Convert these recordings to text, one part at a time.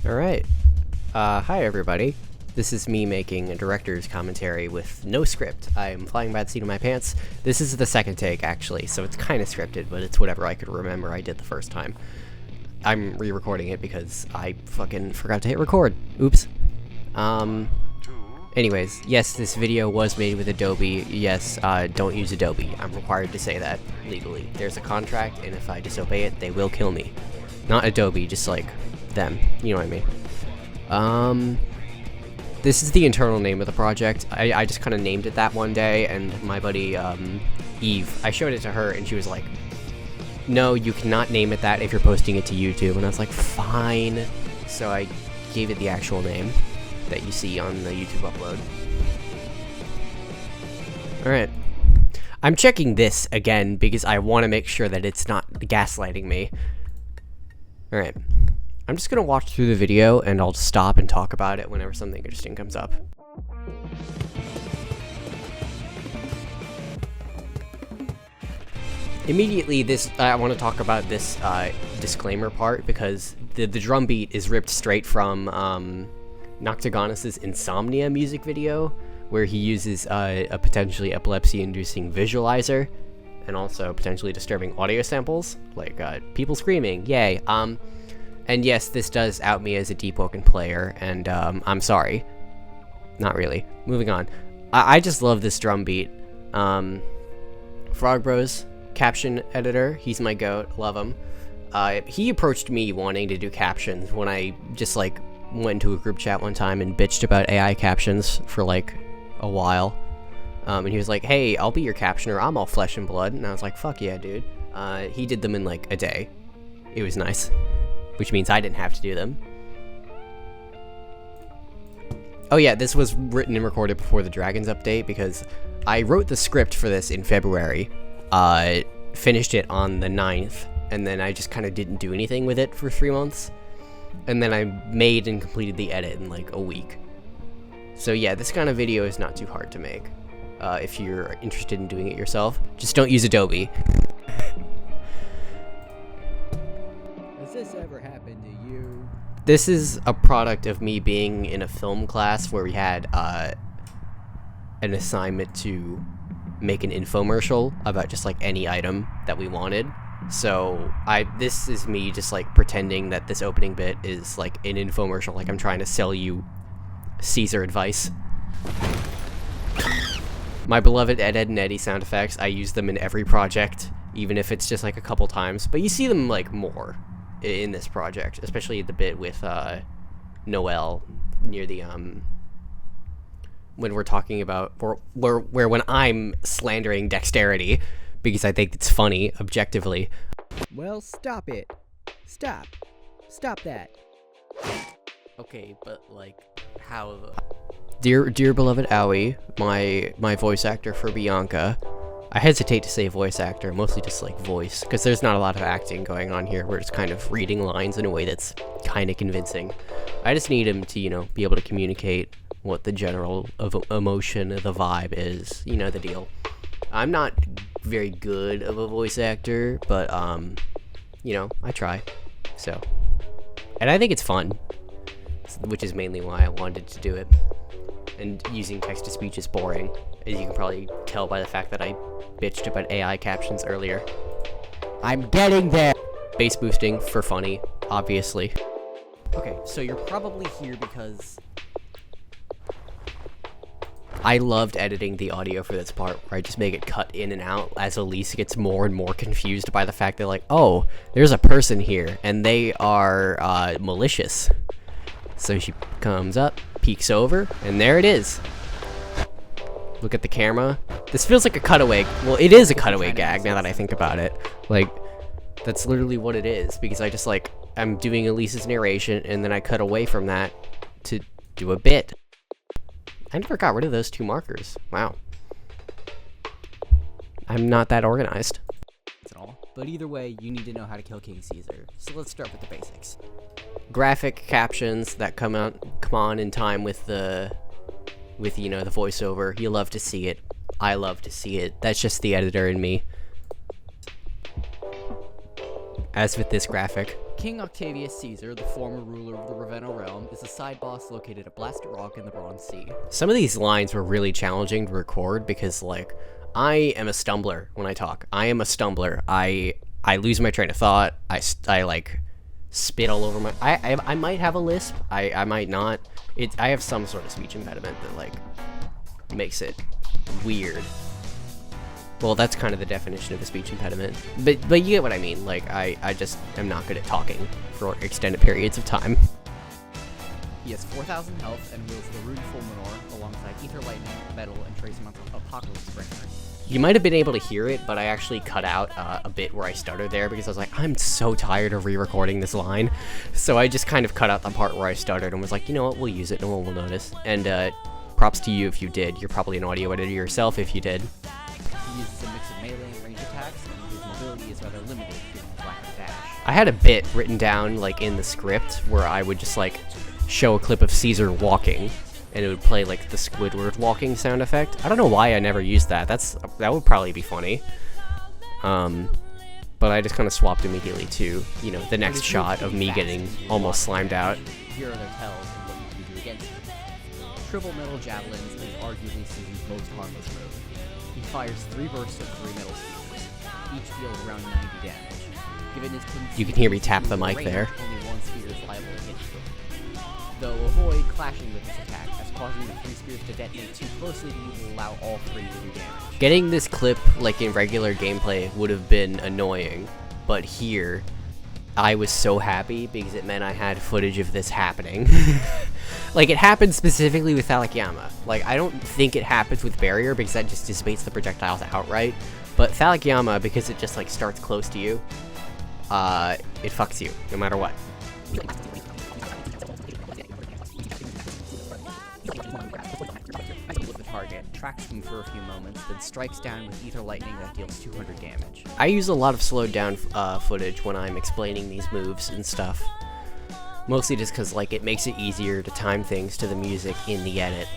Alright. Hi everybody. This is me making a director's commentary with no script. I am flying by the seat of my pants. This is the second take, actually, so it's kind of scripted, but it's whatever I could remember I did the first time. I'm re-recording it because I fucking forgot to hit record. Oops. Anyways, yes, this video was made with Adobe. Yes, don't use Adobe. I'm required to say that legally. There's a contract, and if I disobey it, they will kill me. Not Adobe, just like them. You know what I mean. This is the internal name of the project. I just kind of named it that one day, and my buddy, Eve, I showed it to her, and she was like, no, you cannot name it that if you're posting it to YouTube. And I was like, fine. So I gave it the actual name that you see on the YouTube upload. Alright. I'm checking this again because I want to make sure that it's not gaslighting me. Alright. I'm just going to watch through the video and I'll stop and talk about it whenever something interesting comes up. Immediately, I want to talk about this disclaimer part because the drum beat is ripped straight from Noctagonus's Insomnia music video, where he uses a potentially epilepsy-inducing visualizer and also potentially disturbing audio samples, like people screaming, yay. And yes, this does out me as a Deep Woken player, and I'm sorry. Not really. Moving on. I just love this drum beat. Frog Bros, caption editor, he's my goat, love him. He approached me wanting to do captions when I just like went into a group chat one time and bitched about AI captions for like a while. And he was like, hey, I'll be your captioner, I'm all flesh and blood. And I was like, fuck yeah, dude. He did them in like a day. It was nice. Which means I didn't have to do them. Oh yeah, this was written and recorded before the Dragons update because I wrote the script for this in February, finished it on the 9th, and then I just kind of didn't do anything with it for 3 months. And then I made and completed the edit in like a week. So yeah, this kind of video is not too hard to make. If you're interested in doing it yourself, just don't use Adobe. Has this ever happened to you? This is a product of me being in a film class where we had an assignment to make an infomercial about just like any item that we wanted. So this is me just like pretending that this opening bit is like an infomercial, like I'm trying to sell you Caesar advice. My beloved Ed, Edd, and Eddy sound effects, I use them in every project, even if it's just like a couple times, but you see them like more in this project, especially the bit with Noel near the when we're talking about where when I'm slandering dexterity because I think it's funny objectively. Well, stop it. Stop that. Okay, but like how dear beloved Owie, my voice actor for Bianca. I hesitate to say voice actor, mostly just like voice, because there's not a lot of acting going on here. We're just kind of reading lines in a way that's kind of convincing. I just need him to, you know, be able to communicate what the general emotion, the vibe is, you know, the deal. I'm not very good of a voice actor, but, you know, I try, so. And I think it's fun, which is mainly why I wanted to do it. And using text-to-speech is boring, as you can probably tell by the fact that I bitched about AI captions earlier. I'm getting there. Bass boosting for funny, obviously. Okay, so you're probably here because I loved editing the audio for this part, where I just make it cut in and out as Elise gets more and more confused by the fact that, like, oh, there's a person here, and they are malicious. So she comes up, peeks over, and there it is. Look at the camera. This feels like a cutaway. Well, it is a cutaway gag now that I think about it. Like, that's literally what it is, because I just, like, I'm doing Elise's narration, and then I cut away from that to do a bit. I never got rid of those 2 markers. Wow. I'm not that organized. That's all. But either way, you need to know how to kill King Caesar. So let's start with the basics. Graphic captions that come on in time with you know, the voiceover. You love to see it. I love to see it. That's just the editor in me. As with this graphic. King Octavius Caesar, the former ruler of the Ravenna realm, is a side boss located at Blasted Rock in the Bronze Sea. Some of these lines were really challenging to record because, like, I am a stumbler when I talk. I am a stumbler. I lose my train of thought. I like spit all over my. I might have a lisp. I might not. I have some sort of speech impediment that like makes it weird. Well, that's kind of the definition of a speech impediment. But you get what I mean. Like I just am not good at talking for extended periods of time. He has 4,000 health and wields the Rune Fulminor alongside Ether Lightning, Metal, and trace amounts of Apocalypse Springer. You might have been able to hear it, but I actually cut out a bit where I stuttered there because I was like, I'm so tired of re-recording this line. So I just kind of cut out the part where I stuttered and was like, you know what, we'll use it, no one will notice. And props to you if you did. You're probably an audio editor yourself if you did. He uses a mix of melee and ranged attacks, and his mobility is rather limited due to his lack of dash. I had a bit written down like in the script where I would just like show a clip of Caesar walking, and it would play like the Squidward walking sound effect. I don't know why I never used that. That would probably be funny. But I just kind of swapped immediately to, you know, the next shot of me getting almost slimed out. Here are their tells and what you can do against them. Triple Metal Javelins is arguably Caesar's most harmless move. He fires 3 bursts of 3 metal spears. Each deals around 90 damage. Given his You can hear me tap the mic range, there. Only 1 spear is liable to hit you. Though avoid clashing with this attack, as causing the 3 spears to detonate too closely to you will allow all 3 to do damage. Getting this clip, like in regular gameplay, would have been annoying, but here, I was so happy because it meant I had footage of this happening. Like, it happened specifically with Thalakiyama. Like, I don't think it happens with Barrier because that just dissipates the projectiles outright, but Thalakiyama, because it just, like, starts close to you, it fucks you, no matter what. The target tracks them for a few moments, then strikes down with Ether Lightning that deals 200 damage. I use a lot of slowed down footage when I'm explaining these moves and stuff. Mostly just because, like, it makes it easier to time things to the music in the edit.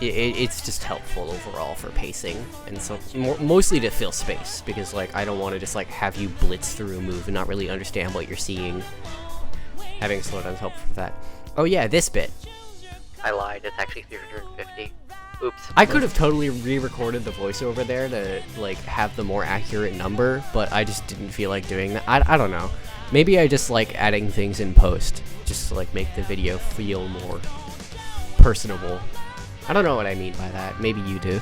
It's just helpful overall for pacing, and so mostly to fill space, because, like, I don't want to just, like, have you blitz through a move and not really understand what you're seeing. Having slowdown is helpful for that. Oh yeah, this bit. I lied, it's actually 350. Oops. I could have totally re-recorded the voiceover there to, like, have the more accurate number, but I just didn't feel like doing that. I don't know. Maybe I just like adding things in post, just to, like, make the video feel more personable. I don't know what I mean by that. Maybe you do.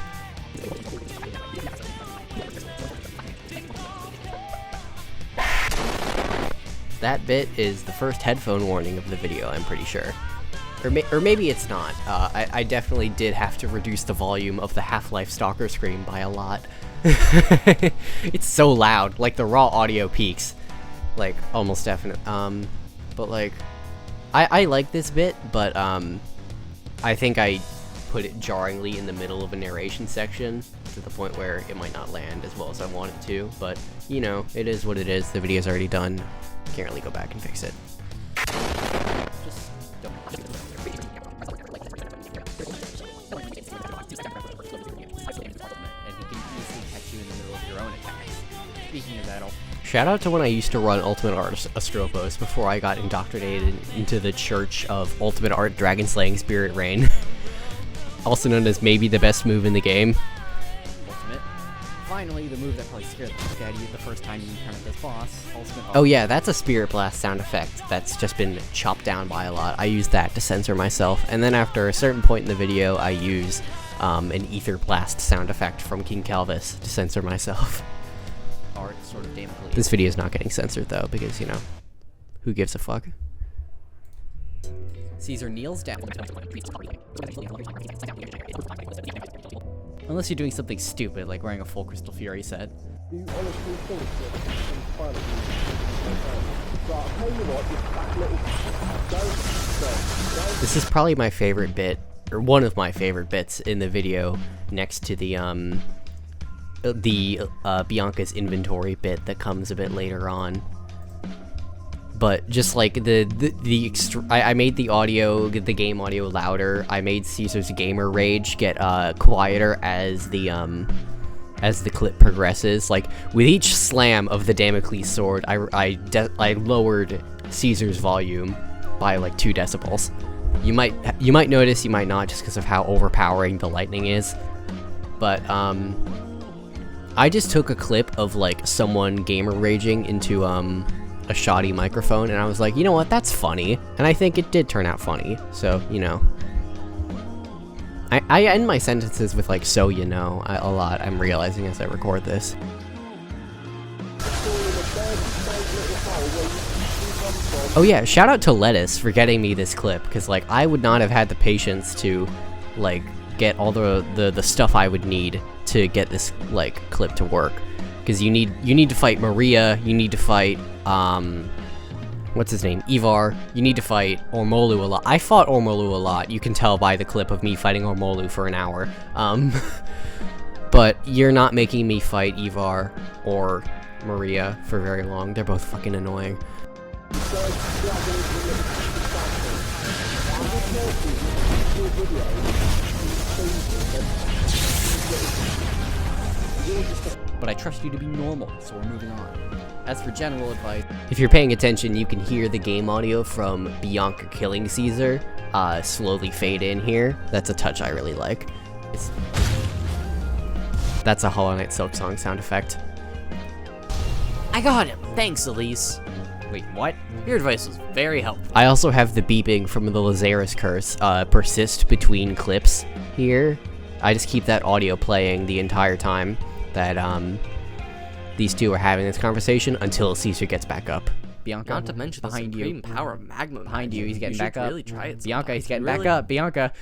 That bit is the first headphone warning of the video, I'm pretty sure. Or maybe it's not. I definitely did have to reduce the volume of the Half-Life Stalker scream by a lot. It's so loud, like the raw audio peaks. Like, almost definite. But like, I like this bit, but I think I put it jarringly in the middle of a narration section to the point where it might not land as well as I want it to, but you know, it is what it is. The video's already done. Can't really go back and fix it. Just don't. And he can easily catch you in the middle of your own attacks. Speaking of that, shout out to when I used to run Ultimate Art Astropos before I got indoctrinated into the Church of Ultimate Art Dragon Slaying Spirit Rain. Also known as maybe the best move in the game. Ultimate. Finally, the move that probably scared the fuck out of you the first time you encountered this boss, Ultimate. Oh yeah, that's a Spirit Blast sound effect that's just been chopped down by a lot. I use that to censor myself, and then after a certain point in the video, I use an Ether Blast sound effect from King Calvis to censor myself. Art sort of damn please. This video is not getting censored though, because, you know, who gives a fuck? Caesar kneels down. Unless you're doing something stupid, like wearing a full Crystal Fury set. Do you honestly think that This is probably my favorite bit, or one of my favorite bits in the video, next to the Bianca's inventory bit that comes a bit later on. But just like I made the audio, the game audio louder. I made Caesar's gamer rage get quieter as the as the clip progresses. Like, with each slam of the Damocles sword, I lowered Caesar's volume by like 2 decibels. You might notice, you might not, just because of how overpowering the lightning is. But I just took a clip of like someone gamer raging into a shoddy microphone, and I was like, you know what, that's funny, and I think it did turn out funny. So, you know, I end my sentences with like, so you know, a lot. I'm realizing as I record this. Oh yeah, shout out to Lettuce for getting me this clip, because like I would not have had the patience to like get all the stuff I would need to get this like clip to work, because you need to fight Maria, you need to fight what's his name, Ivar, you need to fight Ormolu a lot. I fought Ormolu a lot, you can tell by the clip of me fighting Ormolu for an hour. But you're not making me fight Ivar or Maria for very long. They're both fucking annoying. But I trust you to be normal, so we're moving on. As for general advice, If you're paying attention, you can hear the game audio from Bianca killing Caesar slowly fade in here. That's a touch I really like. That's a Hollow Knight Silksong sound effect. I got him. Thanks, Elise. wait, what? Your advice was very helpful. I also have the beeping from the Lazarus curse persist between clips here. I just keep that audio playing the entire time that these two are having this conversation until Caesar gets back up. Bianca, Not to mention the behind supreme you. power of magma. Behind you, he's getting You back should up. really try it Bianca, he's getting sometimes. back up. Bianca.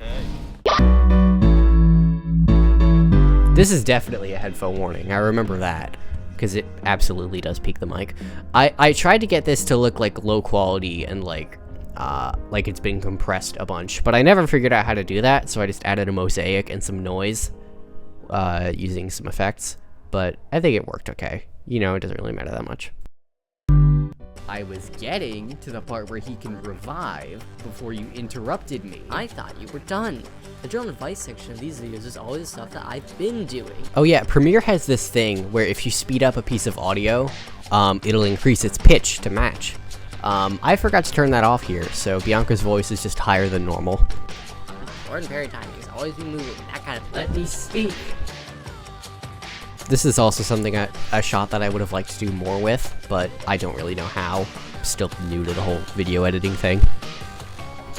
This is definitely a headphone warning. I remember that, because it absolutely does peak the mic. I tried to get this to look like low quality and like it's been compressed a bunch, but I never figured out how to do that, so I just added a mosaic and some noise using some effects. But I think it worked okay. You know, it doesn't really matter that much. I was getting to the part where he can revive before you interrupted me. I thought you were done. The general advice section of these videos is always the stuff that I've been doing. Oh yeah, Premiere has this thing where if you speed up a piece of audio, it'll increase its pitch to match. I forgot to turn that off here, so Bianca's voice is just higher than normal. Ordinary timing is always be moving. That kind of. Let me speak. This is also something a shot that I would have liked to do more with, but I don't really know how. I'm still new to the whole video editing thing.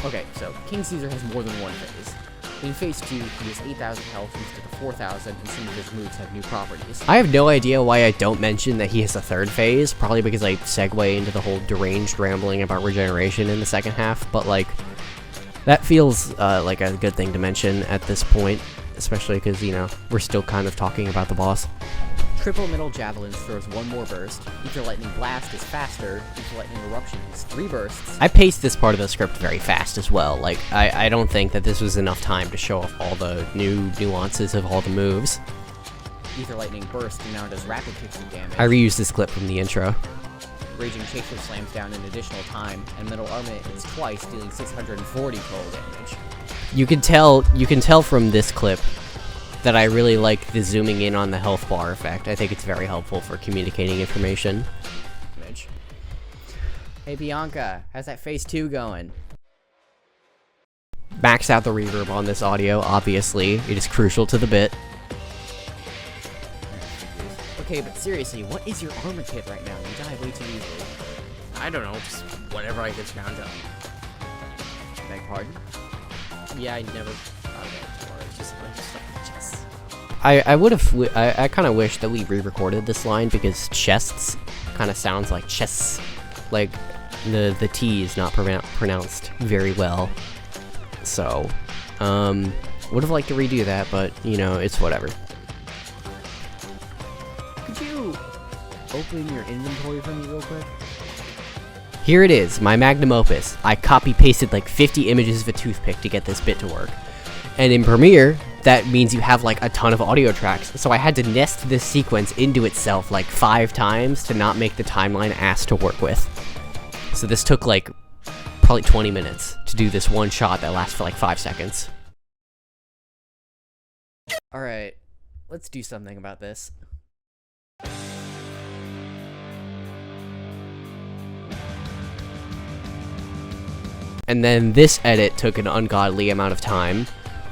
Okay, so King Caesar has more than one phase. In phase 2, he has 8,000 health instead of 4,000, and some of his moves have new properties. I have no idea why I don't mention that he has a third phase, probably because I segue into the whole deranged rambling about regeneration in the second half, but like, that feels like a good thing to mention at this point, especially because, you know, we're still kind of talking about the boss. Triple Middle Javelins throws one more burst. Ether Lightning Blast is faster. Ether Lightning Eruption has 3 bursts. I paced this part of the script very fast as well. Like, I don't think that this was enough time to show off all the new nuances of all the moves. Ether Lightning Burst now does rapid kicks of damage. I reused this clip from the intro. Raging Chaser slams down an additional time, and Metal Armament hits twice, dealing 640 total damage. You can tell from this clip that I really like the zooming in on the health bar effect. I think it's very helpful for communicating information. Hey Bianca, how's that phase 2 going? Max out the reverb on this audio, obviously. It is crucial to the bit. Okay, but seriously, what is your armor kit right now? You die way too easily. I don't know, just whatever I could scrounge up. Beg pardon? Yeah, I never thought about it before. It's just a bunch of stuff with chests. I kind of wish that we re-recorded this line because chests kind of sounds like chests. Like, the T is not pronounced very well. So, would have liked to redo that, but, you know, it's whatever. Could you open your inventory for me real quick? Here it is, my magnum opus. I copy-pasted like 50 images of a toothpick to get this bit to work. And in Premiere, that means you have like a ton of audio tracks, so I had to nest this sequence into itself like 5 times to not make the timeline ass to work with. So this took like probably 20 minutes to do this one shot that lasts for like 5 seconds. Alright, let's do something about this. And then this edit took an ungodly amount of time.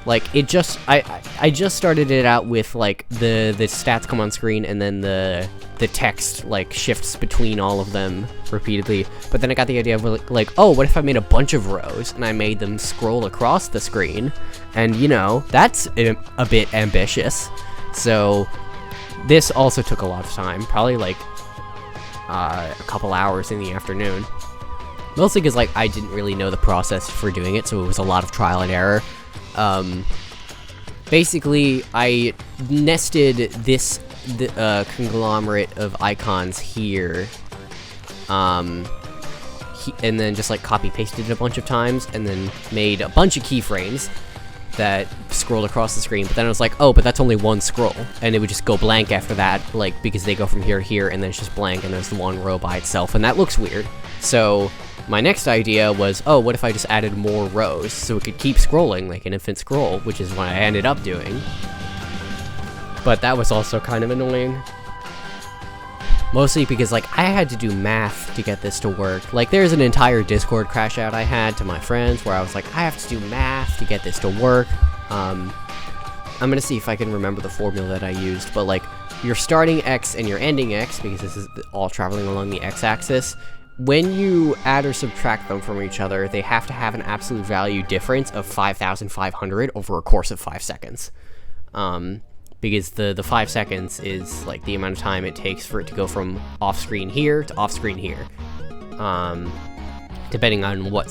Like, it just, I just started it out with, like, the stats come on screen, and then the text, like, shifts between all of them repeatedly. But then I got the idea of, like, oh, what if I made a bunch of rows, and I made them scroll across the screen? And, you know, that's a bit ambitious. So, this also took a lot of time, probably, like, a couple hours in the afternoon. Mostly because, like, I didn't really know the process for doing it, so it was a lot of trial and error. Basically, I nested this conglomerate of icons here, and then just, like, copy-pasted it a bunch of times, and then made a bunch of keyframes that scrolled across the screen, but then I was like, oh, but that's only one scroll, and it would just go blank after that, like, because they go from here to here, and then it's just blank, and there's the one row by itself, and that looks weird. So, my next idea was, oh, what if I just added more rows, so it could keep scrolling, like an infinite scroll, which is what I ended up doing. But that was also kind of annoying. Mostly because, like, I had to do math to get this to work. Like, there's an entire Discord crash out I had to my friends where I was like, I have to do math to get this to work. I'm gonna see if I can remember the formula that I used, but, like, you're starting X and you're ending X, because this is all traveling along the X-axis. When you add or subtract them from each other, they have to have an absolute value difference of 5,500 over a course of 5 seconds. Because the 5 seconds is, like, the amount of time it takes for it to go from off-screen here to off-screen here. Depending on what,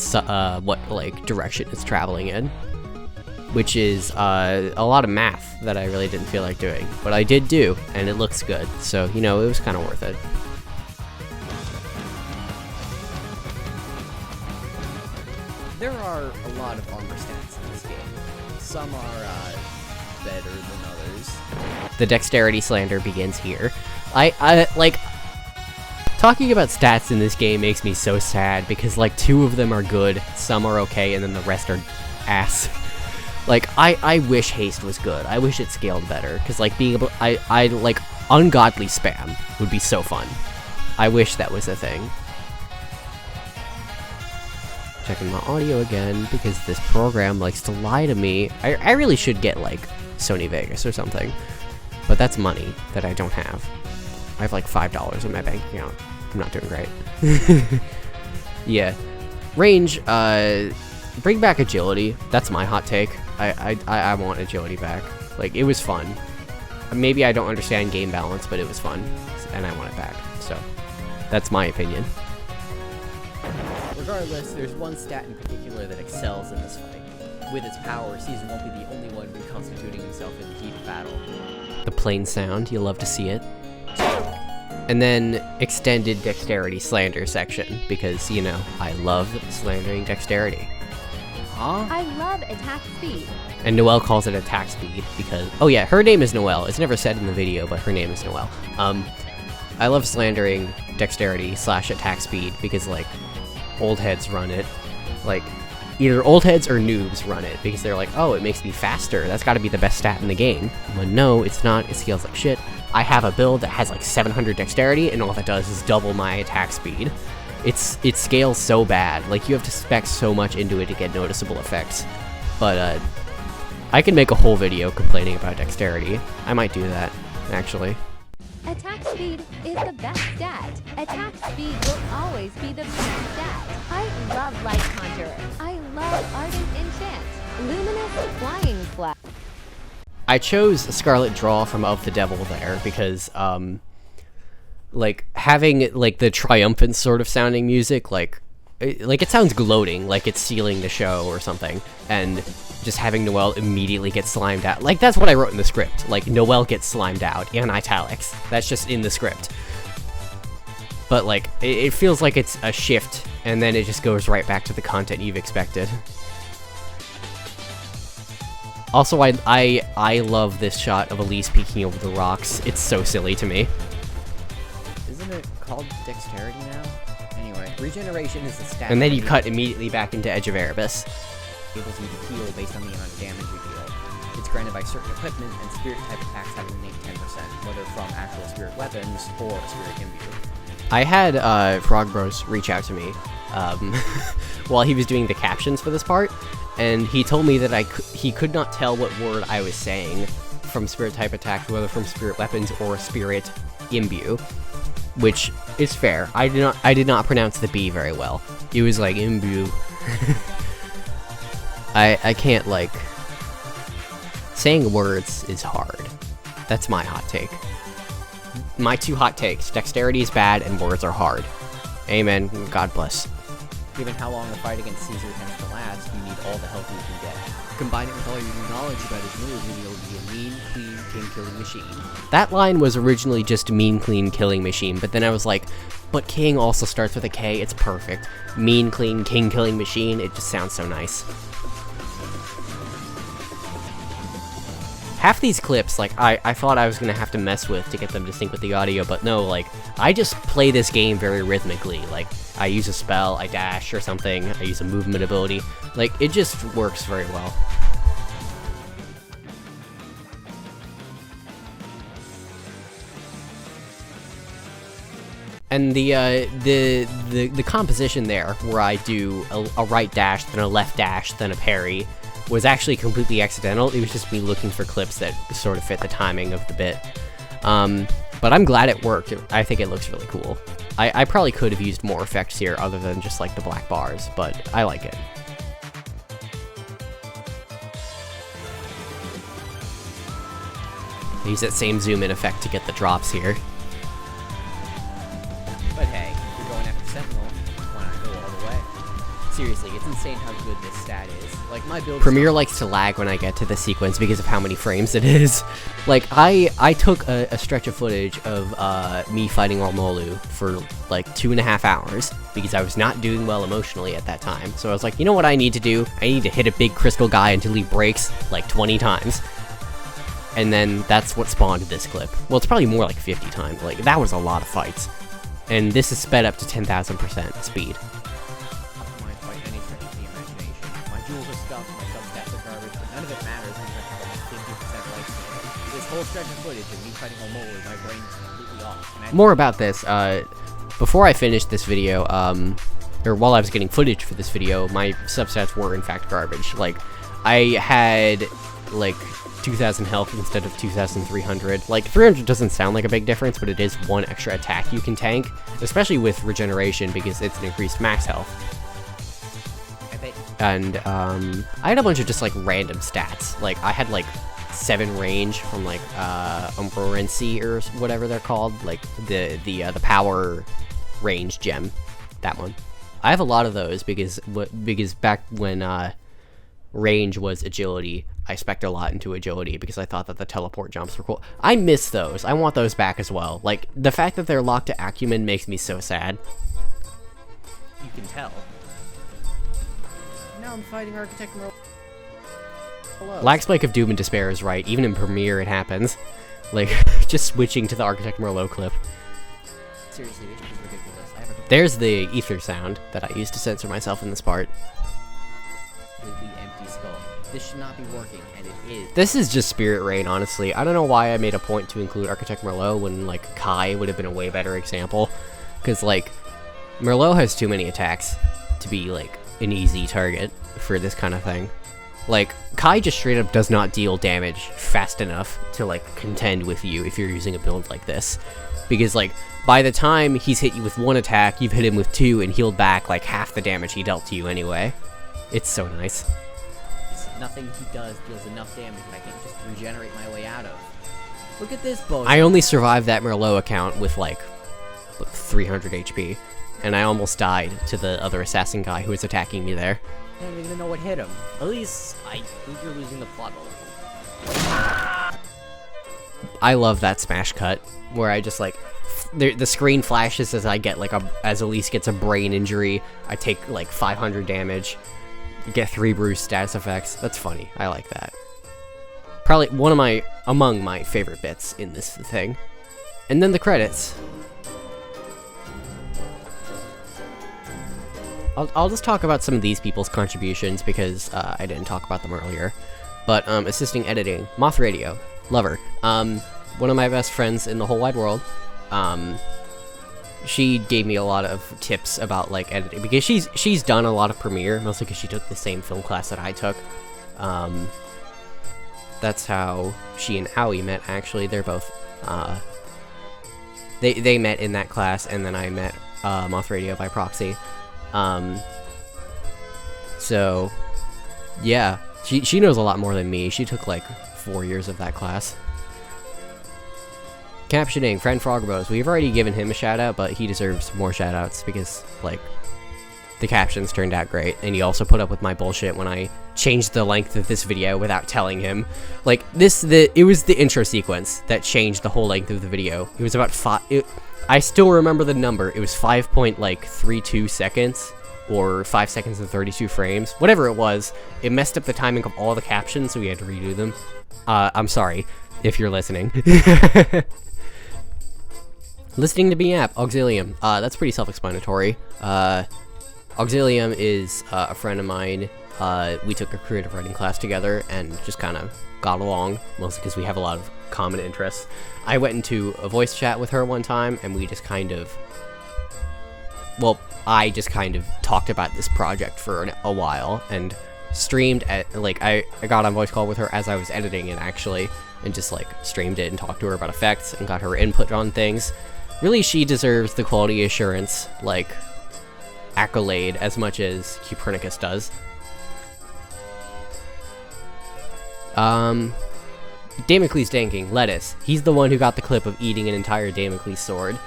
like, direction it's traveling in. Which is, a lot of math that I really didn't feel like doing. But I did do, and it looks good. So, you know, it was kind of worth it. There are a lot of armor stats in this game. Some are better than others. The dexterity slander begins here. I like, talking about stats in this game makes me so sad, because, like, 2 of them are good, some are okay, and then the rest are ass. Like, I wish haste was good. I wish it scaled better, because, like, being able, I like, ungodly spam would be so fun. I wish that was a thing. Checking my audio again, because this program likes to lie to me. I really should get, like, Sony Vegas or something. But that's money that I don't have. I have, like, $5 in my bank account. I'm not doing great. Yeah. Range, bring back agility. That's my hot take. I want agility back. Like, it was fun. Maybe I don't understand game balance, but it was fun. And I want it back. So, that's my opinion. Regardless, there's one stat in particular that excels in this fight. With its power, Caesar won't be the only one reconstituting himself in the heat of battle. The plain sound, you love to see it. And then extended dexterity slander section, because, you know, I love slandering dexterity. Huh? I love attack speed. And Noelle calls it attack speed, because, oh yeah, her name is Noelle. It's never said in the video, but her name is Noelle. I love slandering dexterity / attack speed, because, like, old heads run it. Like, either old heads or noobs run it, because they're like, oh, it makes me faster, that's gotta be the best stat in the game. But no, it's not, it scales like shit. I have a build that has like 700 dexterity, and all that does is double my attack speed. It scales so bad, like, you have to spec so much into it to get noticeable effects. But, I can make a whole video complaining about dexterity. I might do that, actually. Attack speed is the best stat. Attack speed will always be the best stat. I love Light Conjurer. I love Ardent Enchant. Luminous Flying Flash. I chose Scarlet Draw from Of the Devil there because, like, having, like, the triumphant sort of sounding music, like, it sounds gloating, like it's sealing the show or something, and just having Noelle immediately get slimed out. Like, that's what I wrote in the script. Like, Noelle gets slimed out, in italics. That's just in the script. But, like, it feels like it's a shift, and then it just goes right back to the content you've expected. Also, I love this shot of Elise peeking over the rocks. It's so silly to me. Isn't it called dexterity now? Anyway, regeneration is the stat. And then you cut immediately back into Edge of Erebus. Enables you to heal based on the amount of damage you deal. It's granted by certain equipment and spirit type attacks having an innate 10%, whether from actual spirit weapons or a spirit imbue. I had Frog Bros reach out to me while he was doing the captions for this part, and he told me that he could not tell what word I was saying from spirit type attacks, whether from spirit weapons or spirit imbue, which is fair. I did not pronounce the B very well. It was like imbue. I can't, like, saying words is hard. That's my hot take. My 2 hot takes: dexterity is bad and words are hard. Amen. God bless. Given how long the fight against Caesar tends to last, you need all the help you can get. Combine it with all your new knowledge about his moves, and you'll be a mean, clean, king-killing machine. That line was originally just mean, clean, killing machine, but then I was like, but king also starts with a K, it's perfect. Mean, clean, king-killing machine, it just sounds so nice. Half these clips, like, I thought I was gonna have to mess with to get them to sync with the audio, but no, like, I just play this game very rhythmically. Like, I use a spell, I dash or something, I use a movement ability. Like, it just works very well. And the composition there, where I do a right dash, then a left dash, then a parry, was actually completely accidental. It was just me looking for clips that sort of fit the timing of the bit. But I'm glad it worked. I think it looks really cool. I probably could have used more effects here other than just like the black bars, but I like it. I use that same zoom in effect to get the drops here. But hey, if you're going after Sentinel, why not go all the way? Seriously, it's insane how good this stat is. Like, my build... Premiere likes to lag when I get to the sequence because of how many frames it is. Like, I took a stretch of footage of me fighting Ormolu for like 2.5 hours because I was not doing well emotionally at that time. So I was like, you know what I need to do? I need to hit a big crystal guy until he breaks like 20 times. And then that's what spawned this clip. Well, it's probably more like 50 times. Like, that was a lot of fights. And this is sped up to 10,000% speed. Whole stretch of footage of me fighting Ormolu, my brain is completely off. More about this, before I finished this video, or while I was getting footage for this video, my substats were in fact garbage. Like, I had, like, 2,000 health instead of 2,300. Like, 300 doesn't sound like a big difference, but it is one extra attack you can tank, especially with regeneration, because it's an increased max health. And, I had a bunch of just, like, random stats. Like, I had, like, 7 range from like Umbrorency or whatever they're called, like the power range gem, that one. I have a lot of those because back when range was agility, I spec'd a lot into agility because I thought that the teleport jumps were cool. I miss those. I want those back as well. Like, the fact that they're locked to Acumen makes me so sad. You can tell. Now I'm fighting Architect Merle. Lag Spike of Doom and Despair is right. Even in Premiere, it happens. Like, just switching to the Architect Merlot clip. Seriously, this is ridiculous. There's the ether sound that I used to censor myself in this part. Completely empty skull. This should not be working, and it is. This is just Spirit Rain, honestly. I don't know why I made a point to include Architect Merlot when, like, Kai would have been a way better example. Because, like, Merlot has too many attacks to be, like, an easy target for this kind of thing. Like, Kai just straight up does not deal damage fast enough to, like, contend with you if you're using a build like this. Because, like, by the time he's hit you with 1 attack, you've hit him with 2 and healed back, like, half the damage he dealt to you anyway. It's so nice. Nothing he does deals enough damage that I can't just regenerate my way out of. Look at this bow. I only survived that Merlot account with, like, 300 HP. And I almost died to the other assassin guy who was attacking me there. I don't even know what hit him. At least, I think you're losing the plot a little. I love that smash cut, where I just, like, the screen flashes as I get, like, as Elise gets a brain injury. I take, like, 500 damage, get 3 bruise status effects. That's funny. I like that. Probably among my favorite bits in this thing. And then the credits. I'll just talk about some of these people's contributions because I didn't talk about them earlier. But assisting editing, Moth Radio, love her. One of my best friends in the whole wide world. She gave me a lot of tips about like editing because she's done a lot of Premiere, mostly because she took the same film class that I took. That's how she and Aoi met. Actually, they're both they met in that class, and then I met Moth Radio by proxy. So yeah, she knows a lot more than me. She took like 4 years of that class. Captioning, Friend Frogbos. We've already given him a shout out, but he deserves more shout outs because, like, the captions turned out great, and he also put up with my bullshit when I changed the length of this video without telling him. Like, it was the intro sequence that changed the whole length of the video. It was about I still remember the number. It was 5.32 seconds, or 5 seconds and 32 frames. Whatever it was, it messed up the timing of all the captions, so we had to redo them. I'm sorry, if you're listening. Listening to BAP, Auxilium. That's pretty self-explanatory. Auxilium is a friend of mine. We took a creative writing class together and just kind of got along, mostly because we have a lot of common interests. I went into a voice chat with her one time, and we just kind of... Well, I just kind of talked about this project for a while, and streamed at... Like, I got on voice call with her as I was editing it, actually, and just, like, streamed it and talked to her about effects and got her input on things. Really, she deserves the quality assurance, like, accolade as much as Copernicus does. Damocles Danking, Lettuce. He's the one who got the clip of eating an entire Damocles sword.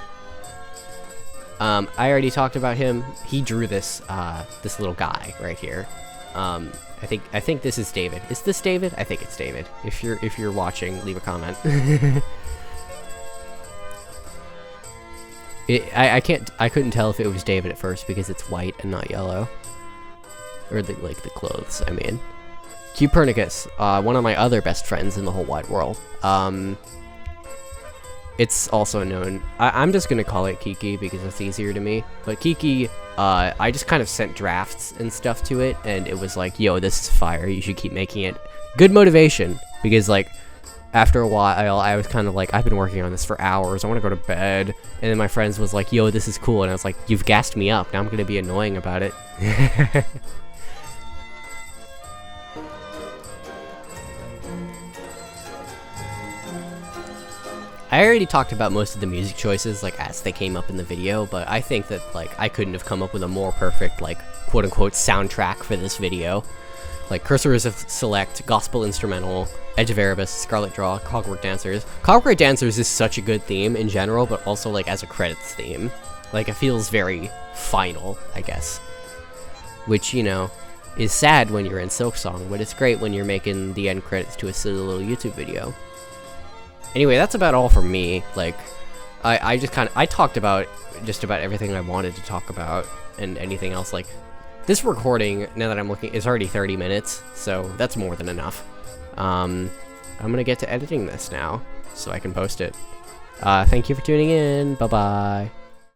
I already talked about him. He drew this, this little guy right here. I think this is David. Is this David? I think it's David. If you're watching, leave a comment. I couldn't tell if it was David at first because it's white and not yellow. Or the clothes, I mean. Copernicus, one of my other best friends in the whole wide world. It's also known, I'm just gonna call it Kiki because it's easier to me. But Kiki, I just kind of sent drafts and stuff to it, and it was like, yo, this is fire, you should keep making it. Good motivation, because like, after a while, I was kind of like, I've been working on this for hours, I want to go to bed. And then my friends was like, yo, this is cool. And I was like, you've gassed me up, now I'm gonna be annoying about it. I already talked about most of the music choices, like, as they came up in the video, but I think that, like, I couldn't have come up with a more perfect, like, quote-unquote soundtrack for this video. Like, Cursor's of Select, Gospel Instrumental, Edge of Erebus, Scarlet Draw, Clockwork Dancers. Clockwork Dancers is such a good theme in general, but also, like, as a credits theme. Like, it feels very final, I guess. Which, you know, is sad when you're in Silksong, but it's great when you're making the end credits to a silly little YouTube video. Anyway, that's about all for me. Like, I just kind of... I talked about just about everything I wanted to talk about, and anything else, like... This recording, now that I'm looking, is already 30 minutes, so that's more than enough. I'm gonna get to editing this now, so I can post it. Thank you for tuning in. Bye-bye.